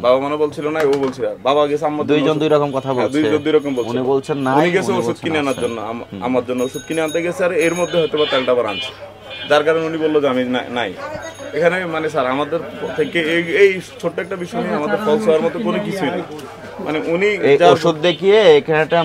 বাবা মনে বলছিল না, ও বলছিল বাবা গেছে আমার দুইজন দুই রকম কথা বলছে, দুইজন দুই রকম বলছে। উনি বলছেন না, উনি গেছে ওষুধ কিনে আনার জন্য, আমার জন্য ওষুধ কিনে আনতে গেছে, আর এর মধ্যে হয়তো বা তেলটা আবার আনছে, যার কারণে উনি বললো যে আমি নাই এখানে। মানে স্যার আমাদের থেকে এই ছোট্ট একটা বিষয় নিয়ে আমাদের ফলস হওয়ার মতো কোনো কিছুই নেই। মানে উনি এই ওষুধ দেখিয়ে এখানে একটা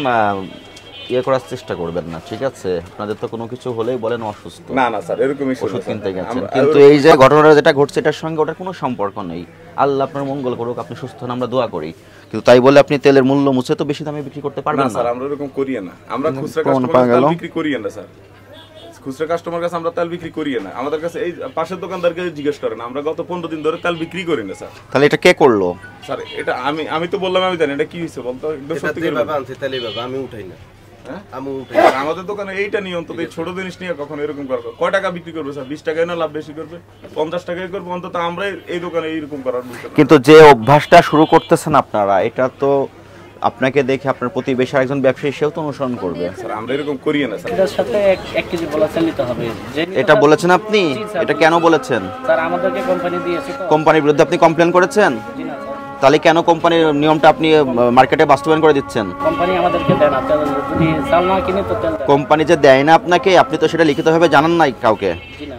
ইয়ে করার চেষ্টা করবেন না, ঠিক আছে? আপনাদের তো কোনো কিছু হলেই বলেন অসুস্থ। না স্যার, এরকমই ওষুধ কিনতে গেছেন, কিন্তু এই যে ঘটনাটা যেটা ঘটছে এটার সঙ্গে ওটার কোনো সম্পর্ক নেই। আল্লাহ আপনার মঙ্গল করুক, আপনি সুস্থ হন, আমরা দোয়া করি। কিন্তু তাই বলে আপনি তেলের মূল্য মুছে তো বেশি দামে বিক্রি করতে পারবেন না স্যার। আমরা এরকম করি না, আমরা খুচরা কাস্টমার বিক্রি করি না স্যার। খুচরা কাস্টমার কাছে আমরা তেল বিক্রি করি না। আমাদের কাছে এই পাশের দোকানদারকে জিজ্ঞেস করেন, আমরা গত 15 দিন ধরে তেল বিক্রি করি না স্যার। তাহলে এটা কে করলো স্যার? এটা আমি তো বললাম আমি জানি এটা কি হইছে বলতো, একদম সত্যি করে বাবা আনছে তেল বাবা, আমি উঠাই না। হ্যাঁ আমি উঠাই। আমাদের দোকানে এইটা নিয়ে অন্তত এই ছোট জিনিস নিয়ে কখনো এরকম করবে। কয় টাকা বিক্রি করবে স্যার? 20 টাকায় না লাভ বেশি করবে, 50 টাকায় করবে, অন্তত আমরা এই দোকানে এইরকম করার বুঝতে। কিন্তু যে অভ্যাসটা শুরু করতেছেন আপনারা, এটা তো আপনাকে দেখে আপনার প্রতিবেশী একজন ব্যবসায়ী সেও তো অনুসরণ করবে। স্যার আমরা এরকম করি না স্যার। এটার সাথে 1 কেজি বলেছেন নিতে হবে। এটা বলেছেন আপনি? এটা কেন বলেছেন? স্যার আমাদেরকে কোম্পানি দিয়েছে তো। কোম্পানির বিরুদ্ধে আপনি কমপ্লেন করেছেন? জি না স্যার। তাহলে কেন কোম্পানির নিয়মটা আপনি মার্কেটে বাস্তবায়ন করে দিচ্ছেন? কোম্পানি আমাদেরকে দেয় না তেল, যদি চাল না কিনে তো তেল দেয়। কোম্পানি যে দেয় না আপনাকে, আপনি তো সেটা লিখিতভাবে জানান নাই কাউকে। জি না।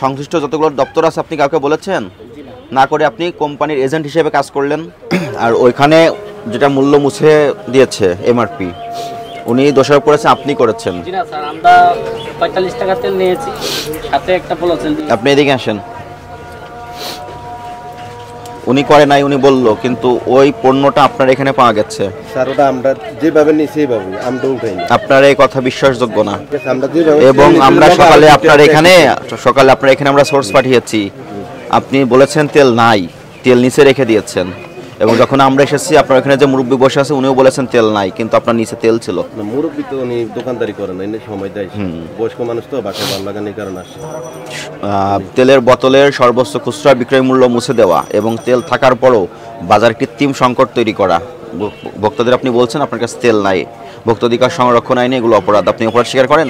সংশ্লিষ্ট যতগুলো দপ্তর আছে আপনি কাউকে বলেছেন? জি না। না করে আপনি কোম্পানির এজেন্ট হিসেবে কাজ করলেন। আর ওইখানে যেটা মূল্য মুছে দিয়েছে এমআরপি, উনি দোষারোপ করেছেন, আপনি করেছেন। জি না স্যার, আমরা 45 টাকা তেল নিয়েছি, সাথে একটা বলেছেন। আপনি এদিকে আসেন। উনি করে নাই, উনি বললো, কিন্তু ওই পণ্যটা আপনার এখানে পাওয়া গেছে। স্যার ওটা আমরা যেভাবে নিছি সেইভাবে আমরা উঠাই না। আপনার এই কথা বিশ্বাসযোগ্য না। আমরা যেভাবে এবং আমরা সকালে আপনার এখানে আমরা সোর্স পাঠিয়েছি, আপনি বলেছেন তেল নাই, তেল নিচে রেখে দিয়েছেন। এবং যখন আমরা এসেছি আপনার এখানে যে মুরব্বী বসে আছে উনিও বলেছেন তেল নাই, কিন্তু আপনার নিচে তেল ছিল। মুরব্বী তো উনি দোকানদারি করেন না, এনে সময় দেয়, বয়স্ক মানুষ তো বাসায় ভালো লাগানোর কারণে আসে। তেলের বোতলের সর্বোচ্চ খুচরা বিক্রয় মূল্য মুছে দেওয়া এবং তেল থাকার পরও বাজার কৃত্রিম সংকট তৈরি করা। ভোক্তাদের আপনি বলছেন আপনার কাছে তেল নাই, ভোক্তাধিকার সংরক্ষণ আইনে এগুলো অপরাধ। আপনি অপরাধ স্বীকার করেন?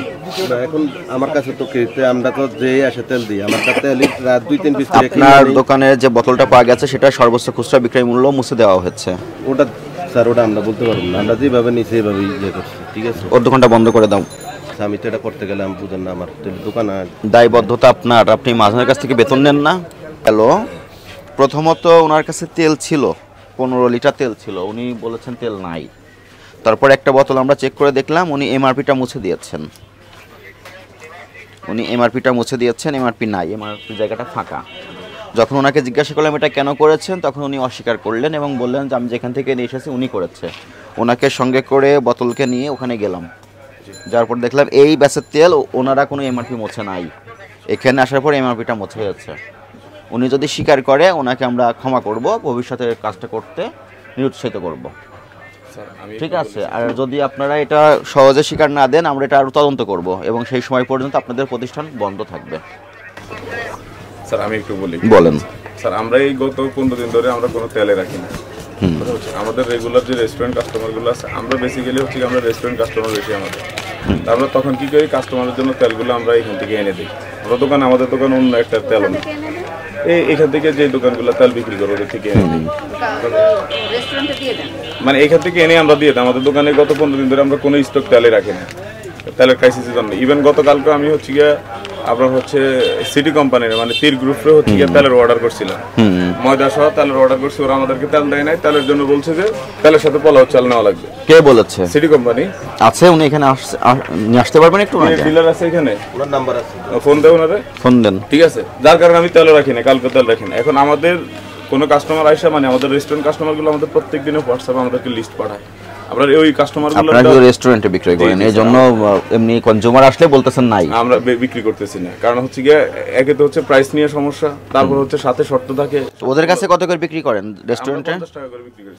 এখন আমার কাছে তো আমরা তো যে আসে তেল দিই, আমার কাছে তেল রাত 2-3 পিস। আপনার দোকানে যে বোতলটা পাওয়া গেছে সেটা সর্বোচ্চ খুচরা বিক্রয় মূল্য মুছে দেওয়া হয়েছে। ওটা স্যার ওটা আমরা বলতে পারবো না, আমরা যেভাবে নিই সেইভাবে ইয়ে করছি, ঠিক আছে? ওর দোকানটা বন্ধ করে দাও। আমি তো এটা করতে গেলে আমি বুঝেন না, আমার দোকান দায়বদ্ধতা আপনার, আপনি মাঝনের কাছ থেকে বেতন নেন না। হ্যালো, প্রথমত ওনার কাছে তেল ছিল, 15 লিটার তেল ছিল, উনি বলেছেন তেল নাই। তারপর একটা বোতল আমরা চেক করে দেখলাম উনি এমআরপিটা মুছে দিয়েছেন, এমআরপি নাই, এমআরপি জায়গাটা ফাঁকা। যখন ওনাকে জিজ্ঞাসা করলাম এটা কেন করেছেন, তখন উনি অস্বীকার করলেন এবং বললেন যে আমি যেখান থেকে নিয়ে এসেছি উনি করেছে। ওনাকে সঙ্গে করে বোতলকে নিয়ে ওখানে গেলাম, যার পর দেখলাম এই ব্যাচের তেল ওনারা কোনো এমআরপি মোছে নাই, এখানে আসার পর এমআরপিটা মোছা হয়েছে। উনি যদি স্বীকার করে ওনাকে আমরা ক্ষমা করব, ভবিষ্যতে কাজটা করতে নিরুৎসাহিত করব, ঠিক আছে? আর যদি আপনারা এটা সহজে স্বীকার না দেন আমরা এটা আরও তদন্ত করব এবং সেই সময় পর্যন্ত আপনাদের প্রতিষ্ঠান বন্ধ থাকবে। স্যার আমি একটু বলি। বলেন। স্যার আমরা এই গত 15 দিন ধরে আমরা কোনো তেলে রাখি না। আমাদের রেগুলার যে রেস্টুরেন্ট কাস্টমারগুলো আছে, আমরা বেসিক্যালি হচ্ছে আমরা রেস্টুরেন্ট কাস্টমার বেশি আমাদের। আমরা তখন কি করি, কাস্টমারের জন্য তেলগুলো আমরা এখান থেকে এনে দিই। আমাদের দোকান অন্য একটা তেল নেই, এখান থেকে যে দোকানগুলো তেল বিক্রি করে ওদের থেকে এনে দিই, মানে এখান থেকে এনে আমরা দিয়ে দিই। আমাদের দোকানে গত 15 দিন ধরে আমরা কোনো স্টক তেলে রাখি না, তেলের ক্রাইসিসের জন্য। ইভেন গতকালকে আমি হচ্ছে গিয়ে আপনার হচ্ছে সিটি কোম্পানির মানে তীর গ্রুপে হচ্ছে গিয়ে তেলের অর্ডার করছিলাম, ময়দা সহ তেলের অর্ডার করছি। ওরা আমাদেরকে তেল দেয় নাই, তেলের জন্য বলছে যে তেলের সাথে পোলাও চাল নেওয়া লাগবে। কে বলেছে? সিটি কোম্পানি আছে, উনি এখানে নিয়ে আসতে পারবেন একটু? ডিলার আছে এখানে, ওনার নাম্বার আছে, ফোন দেব ওনারে, ফোন দেন, ঠিক আছে? যার কারণে আমি তেল রাখি না, কালকে তেল রাখি না। এখন আমাদের কোনো কাস্টমার আইসা মানে আমাদের রেস্টুরেন্ট কাস্টমারগুলো আমাদের প্রত্যেক দিনে হোয়াটসঅ্যাপে আমাদেরকে লিস্ট পাঠায়। আমরা ওই কাস্টমারগুলো আপনারা যে রেস্টুরেন্টে বিক্রয় করেন এই জন্য এমনি কনজিউমার আসলে বলতেছেন নাই, আমরা বিক্রি করতেছি না। কারণ হচ্ছে গিয়ে একে তো হচ্ছে প্রাইস নিয়ে সমস্যা, তারপর হচ্ছে সাথে শর্ত থাকে। ওদের কাছে কত করে বিক্রি করেন রেস্টুরেন্টে? 50 টাকা করে বিক্রি করি।